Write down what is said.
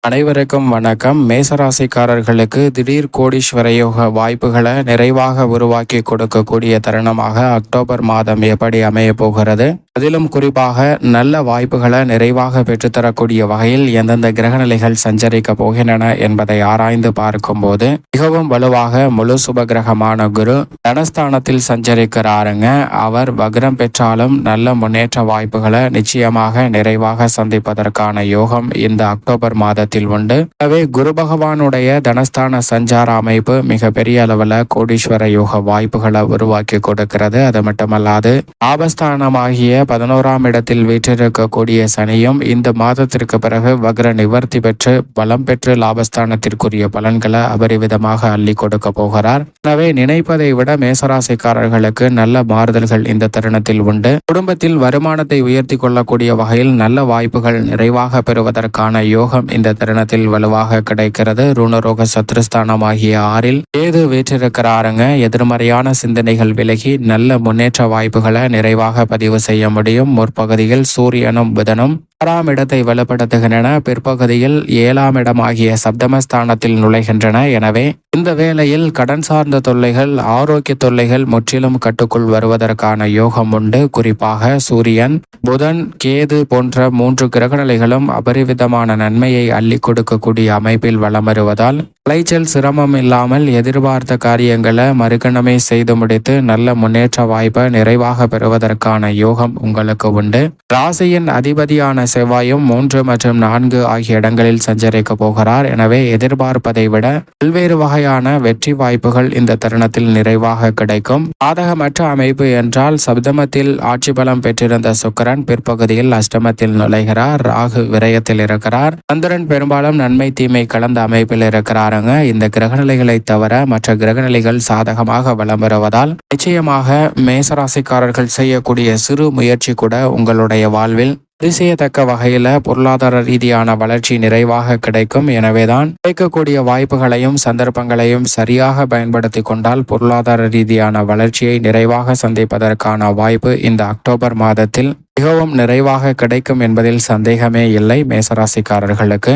அனைவருக்கும் வணக்கம். மேசராசிக்காரர்களுக்கு திடீர் கோடீஸ்வர யோக வாய்ப்புகளை நிறைவாக உருவாக்கி கொடுக்கக்கூடிய தருணமாக அக்டோபர் மாதம் எப்படி அமைய போகிறது, அதிலும் குறிப்பாக நல்ல வாய்ப்புகளை நிறைவாக பெற்றுத்தரக்கூடிய வகையில் எந்தெந்த கிரகநிலைகள் சஞ்சரிக்க போகின்றன என்பதை ஆராய்ந்து பார்க்கும்போது மிகவும் வலுவாக முழு சுப கிரகமான குரு தனஸ்தானத்தில் சஞ்சரிக்கிறாருங்க. அவர் வக்ரம் பெற்றாலும் நல்ல முன்னேற்ற வாய்ப்புகளை நிச்சயமாக நிறைவாக சந்திப்பதற்கான யோகம் இந்த அக்டோபர் மாதத்தில் உண்டு. எனவே குரு பகவானுடைய தனஸ்தான சஞ்சார அமைப்பு மிக பெரிய அளவில் கோடீஸ்வர யோக வாய்ப்புகளை உருவாக்கி கொடுக்கிறது. அது மட்டுமல்லாது லாபஸ்தானமாகிய 11ஆம் இடத்தில் வீற்றிருக்கக்கூடிய சனியும் இந்த மாதத்திற்கு பிறகு வக்ர நிவர்த்தி பெற்று பலம் பெற்று லாபஸ்தானத்திற்குரிய பலன்களை அபரிவிதமாக அள்ளி கொடுக்க போகிறார். எனவே நினைப்பதை விட மேசராசிக்காரர்களுக்கு நல்ல மாறுதல்கள் இந்த தருணத்தில் உண்டு. குடும்பத்தில் வருமானத்தை உயர்த்தி கொள்ளக்கூடிய வகையில் நல்ல வாய்ப்புகள் நிறைவாக பெறுவதற்கான யோகம் இந்த தருணத்தில் வலுவாக கிடைக்கிறது. ருணரோக சத்ருஸ்தானமாகிய 6இல் கேது வீற்றிருக்கிறாருங்க. எதிர்மறையான சிந்தனைகள் விலகி நல்ல முன்னேற்ற வாய்ப்புகளை நிறைவாக பதிவு செய்ய முடியும். முற்பகுதியில் சூரியனும் புதனும் 6ஆம் இடத்தை வலுப்படுத்துகின்றன. பிற்பகுதியில் 7ஆம் இடமாகிய சப்தமஸ்தானத்தில் நுழைகின்றன. எனவே இந்த வேளையில் கடன் சார்ந்த தொல்லைகள், ஆரோக்கிய தொல்லைகள் முற்றிலும் கட்டுக்குள் வருவதற்கான யோகம் உண்டு. குறிப்பாக சூரியன், புதன், கேது போன்ற 3 கிரகநிலைகளும் அபரிவிதமான நன்மையை அள்ளி கொடுக்கக்கூடிய அமைப்பில் வலம் வருவதால் விளைச்சல் சிரமம் இல்லாமல் எதிர்பார்த்த காரியங்களை மறுகணமே செய்து முடித்து நல்ல முன்னேற்ற வாய்ப்பை நிறைவாக பெறுவதற்கான யோகம் உங்களுக்கு உண்டு. ராசியின் அதிபதியான செவ்வாயும் 3 மற்றும் 4 ஆகிய இடங்களில் சஞ்சரிக்க போகிறார். எனவே எதிர்பார்ப்பதை விட பல்வேறு வகையான வெற்றி வாய்ப்புகள் இந்த தருணத்தில் நிறைவாக கிடைக்கும். சாதகமற்ற அமைப்பு என்றால் சப்தமத்தில் ஆட்சி பலம் பெற்றிருந்த சுக்கிரன் பிற்பகுதியில் அஷ்டமத்தில் நுழைகிறார். ராகு விரயத்தில் இருக்கிறார். சந்திரன் பெரும்பாலும் நன்மை தீமை கலந்த அமைப்பில் இருக்கிறாருங்க. இந்த கிரகநிலைகளை தவிர மற்ற கிரகநிலைகள் சாதகமாக வலம் வருவதால் நிச்சயமாக மேசராசிக்காரர்கள் செய்யக்கூடிய சிறு முயற்சி கூட உங்களுடைய வாழ்வில் அதிசயத்தக்க வகையில பொருளாதார ரீதியான வளர்ச்சி நிறைவாக கிடைக்கும். எனவேதான் கிடைக்கக்கூடிய வாய்ப்புகளையும் சந்தர்ப்பங்களையும் சரியாக பயன்படுத்தி கொண்டால் பொருளாதார ரீதியான வளர்ச்சியை நிறைவாக சந்திப்பதற்கான வாய்ப்பு இந்த அக்டோபர் மாதத்தில் மிகவும் நிறைவாக கிடைக்கும் என்பதில் சந்தேகமே இல்லை மேசராசிக்காரர்களுக்கு.